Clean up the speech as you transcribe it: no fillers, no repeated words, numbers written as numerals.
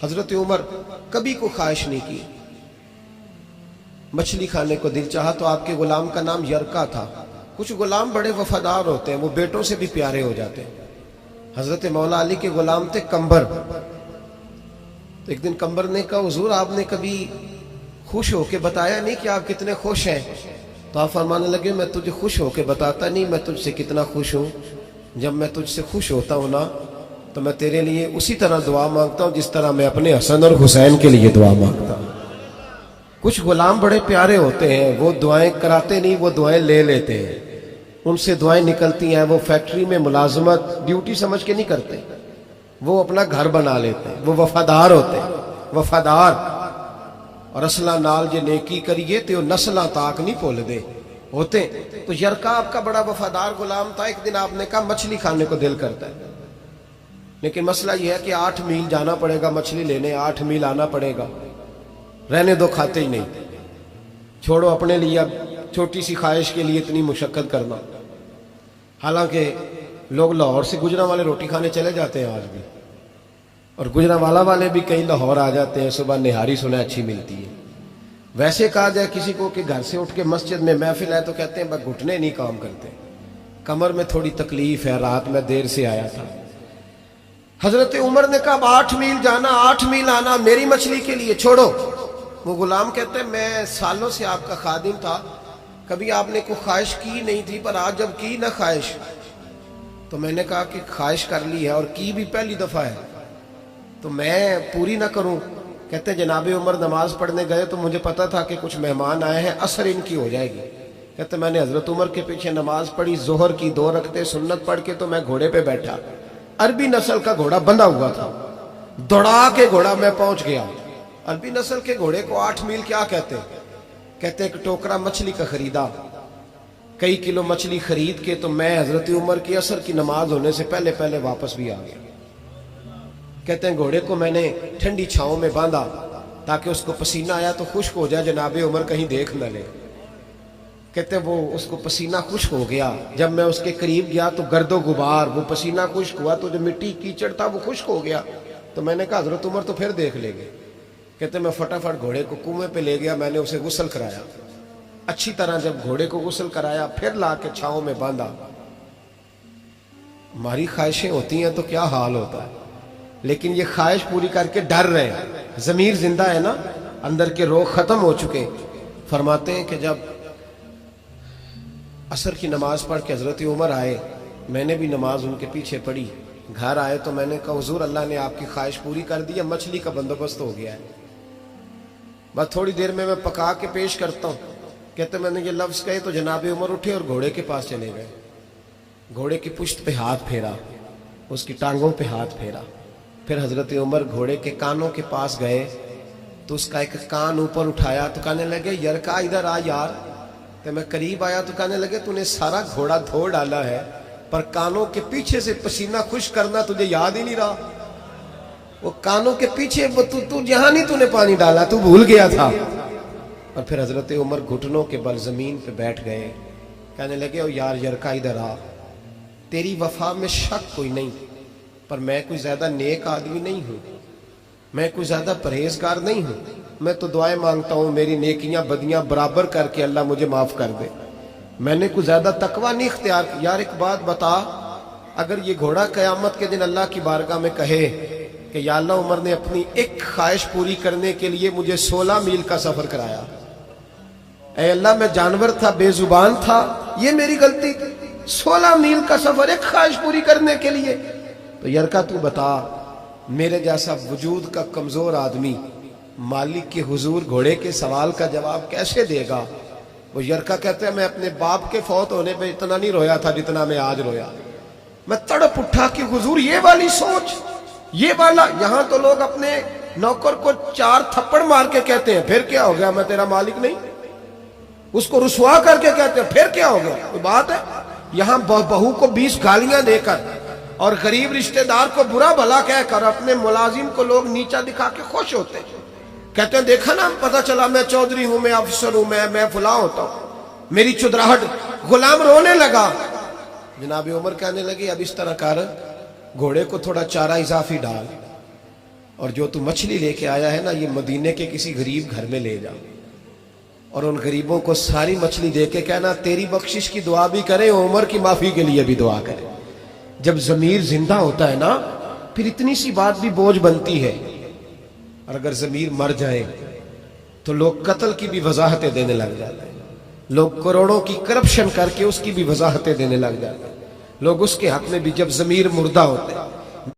حضرت عمر کبھی کو خواہش نہیں کی، مچھلی کھانے کو دل چاہا تو آپ کے غلام کا نام یرکا تھا۔ کچھ غلام بڑے وفادار ہوتے ہیں، وہ بیٹوں سے بھی پیارے ہو جاتے ہیں۔ حضرت مولا علی کے غلام تھے کمبر۔ تو ایک دن کمبر نے کہا حضور آپ نے کبھی خوش ہو کے بتایا نہیں کہ آپ کتنے خوش ہیں۔ تو آپ فرمانے لگے میں تجھے خوش ہو کے بتاتا نہیں میں تجھ سے کتنا خوش ہوں، جب میں تجھ سے خوش ہوتا ہوں نا تو میں تیرے لیے اسی طرح دعا مانگتا ہوں جس طرح میں اپنے حسن اور حسین کے لیے دعا مانگتا ہوں۔ کچھ غلام بڑے پیارے ہوتے ہیں، وہ دعائیں کراتے نہیں، وہ دعائیں لے لیتے ہیں، ان سے دعائیں نکلتی ہیں۔ وہ فیکٹری میں ملازمت ڈیوٹی سمجھ کے نہیں کرتے، وہ اپنا گھر بنا لیتے ہیں، وہ وفادار ہوتے ہیں، وفادار۔ اور اصلہ نال جے نیکی کریے تو نسلاں تاک نہیں بھول دے ہوتے۔ تو یرکا آپ کا بڑا وفادار غلام تھا۔ ایک دن آپ نے کہا مچھلی کھانے کو دل کرتا ہے، لیکن مسئلہ یہ ہے کہ 8 میل جانا پڑے گا مچھلی لینے، 8 میل آنا پڑے گا، رہنے دو کھاتے ہی نہیں، چھوڑو اپنے لیے اب چھوٹی سی خواہش کے لیے اتنی مشقت کرنا۔ حالانکہ لوگ لاہور سے گجرا والے روٹی کھانے چلے جاتے ہیں آج بھی، اور گجرا والے بھی کئی لاہور آ جاتے ہیں، صبح نہاری سنیں اچھی ملتی ہے۔ ویسے کہا جائے کسی کو کہ گھر سے اٹھ کے مسجد میں محفل ہے تو کہتے ہیں بس گھٹنے نہیں کام کرتے، کمر میں تھوڑی تکلیف ہے، رات میں دیر سے آیا تھا۔ حضرت عمر نے کہا 8 میل جانا 8 میل آنا میری مچھلی کے لیے چھوڑو۔ وہ غلام کہتے ہیں میں سالوں سے آپ کا خادم تھا، کبھی آپ نے کوئی خواہش کی نہیں تھی، پر آج جب کی نہ خواہش تو میں نے کہا کہ خواہش کر لی ہے اور کی بھی پہلی دفعہ ہے تو میں پوری نہ کروں۔ کہتے ہیں جناب عمر نماز پڑھنے گئے تو مجھے پتا تھا کہ کچھ مہمان آئے ہیں، عصر ان کی ہو جائے گی۔ کہتے میں نے حضرت عمر کے پیچھے نماز پڑھی، ظہر کی 2 رکعتیں سنت پڑھ کے تو میں گھوڑے پہ بیٹھا، عربی نسل کا گھوڑا بندھا ہوا تھا، دوڑا کے گھوڑا میں پہنچ گیا۔ عربی نسل کے گھوڑے کو 8 میل کیا کہتے ہیں؟ کہتے ایک ٹوکرا مچھلی کا خریدا، کئی کلو مچھلی خرید کے تو میں حضرت عمر کی عصر کی نماز ہونے سے پہلے واپس بھی آ گیا۔ کہتے ہیں گھوڑے کو میں نے ٹھنڈی چھاؤں میں باندھا تاکہ اس کو پسینہ آیا تو خشک ہو جائے، جناب عمر کہیں دیکھ نہ لے۔ کہتے ہیں وہ اس کو پسینہ خشک ہو گیا، جب میں اس کے قریب گیا تو گرد و غبار، وہ پسینہ خشک ہوا تو جو مٹی کیچڑ تھا وہ خشک ہو گیا۔ تو میں نے کہا حضرت عمر تو پھر دیکھ لیں گے۔ کہتے میں فٹافٹ گھوڑے کو کنویں پہ لے گیا، میں نے اسے غسل کرایا اچھی طرح۔ جب گھوڑے کو غسل کرایا پھر لا کے چھاؤں میں باندھا۔ ہماری خواہشیں ہوتی ہیں تو کیا حال ہوتا ہے، لیکن یہ خواہش پوری کر کے ڈر رہے ہیں، ضمیر زندہ ہے نا، اندر کے روگ ختم ہو چکے۔ فرماتے ہیں کہ جب عصر کی نماز پڑھ کے حضرت عمر آئے، میں نے بھی نماز ان کے پیچھے پڑھی، گھر آئے تو میں نے کہا حضور اللہ نے آپ کی خواہش پوری کر دی ہے، مچھلی کا بندوبست ہو گیا ہے، بس تھوڑی دیر میں پکا کے پیش کرتا ہوں۔ کہتے میں نے یہ لفظ کہے تو جناب عمر اٹھے اور گھوڑے کے پاس چلے گئے، گھوڑے کی پشت پہ ہاتھ پھیرا، اس کی ٹانگوں پہ ہاتھ پھیرا، پھر حضرت عمر گھوڑے کے کانوں کے پاس گئے تو اس کا ایک کان اوپر اٹھایا تو کہنے لگے یرکا ادھر آ یار۔ تو میں قریب آیا تو کہنے لگے تو نے سارا گھوڑا دھو ڈالا ہے پر کانوں کے پیچھے سے پسینہ خشک کرنا تجھے یاد ہی نہیں رہا، وہ کانوں کے پیچھے تو جہاں نہیں تو نے پانی ڈالا، تو بھول گیا تھا۔ اور پھر حضرت عمر گھٹنوں کے بل زمین پہ بیٹھ گئے، کہنے لگے او یار یرکا ادھر آ، تیری وفا میں شک کوئی نہیں، پر میں کوئی زیادہ نیک آدمی نہیں ہوں، میں کوئی زیادہ پرہیزگار نہیں ہوں، میں تو دعائیں مانگتا ہوں میری نیکیاں بدیاں برابر کر کے اللہ مجھے معاف کر دے، میں نے کوئی زیادہ تقویٰ نہیں اختیار کیا۔ یار ایک بات بتا، اگر یہ گھوڑا قیامت کے دن اللہ کی بارگاہ میں کہے کہ یا اللہ عمر نے اپنی ایک خواہش پوری کرنے کے لیے مجھے 16 میل کا سفر کرایا، اے اللہ میں جانور تھا، بے زبان تھا، یہ میری غلطی تھی، 16 میل کا سفر ایک خواہش پوری کرنے کے لیے، تو یرکا تو بتا میرے جیسا وجود کا کمزور آدمی مالک کے حضور گھوڑے کے سوال کا جواب کیسے دے گا؟ وہ یرکا کہتے ہیں میں اپنے باپ کے فوت ہونے پہ اتنا نہیں رویا تھا جتنا میں آج رویا، میں تڑپ اٹھا کہ حضور یہ والی سوچ، یہ والا، یہاں تو لوگ اپنے نوکر کو 4 تھپڑ مار کے کہتے ہیں پھر کیا ہو گیا میں تیرا مالک نہیں، اس کو رسوا کر کے کہتے ہیں پھر کیا ہو گیا، کوئی بات ہے؟ یہاں بہو کو 20 گالیاں دے کر اور غریب رشتہ دار کو برا بھلا کہہ کر اپنے ملازم کو لوگ نیچا دکھا کے خوش ہوتے ہیں، کہتے ہیں دیکھا نا پتہ چلا میں چودھری ہوں، میں افسر ہوں، میں فلاں ہوتا ہوں، میری چدراہٹ۔ غلام رونے لگا، جناب عمر کہنے لگے اب اس طرح کر، گھوڑے کو تھوڑا چارہ اضافی ڈال، اور جو تو مچھلی لے کے آیا ہے نا، یہ مدینے کے کسی غریب گھر میں لے جا، اور ان غریبوں کو ساری مچھلی دے کے کہنا تیری بخشش کی دعا بھی کریں، عمر کی معافی کے لیے بھی دعا کریں۔ جب ضمیر زندہ ہوتا ہے نا، پھر اتنی سی بات بھی بوجھ بنتی ہے، اور اگر ضمیر مر جائے تو لوگ قتل کی بھی وضاحتیں دینے لگ جاتے ہیں، لوگ کروڑوں کی کرپشن کر کے اس کی بھی وضاحتیں دینے لگ جاتے ہیں، لوگ اس کے حق میں بھی، جب ضمیر مردہ ہوتا ہے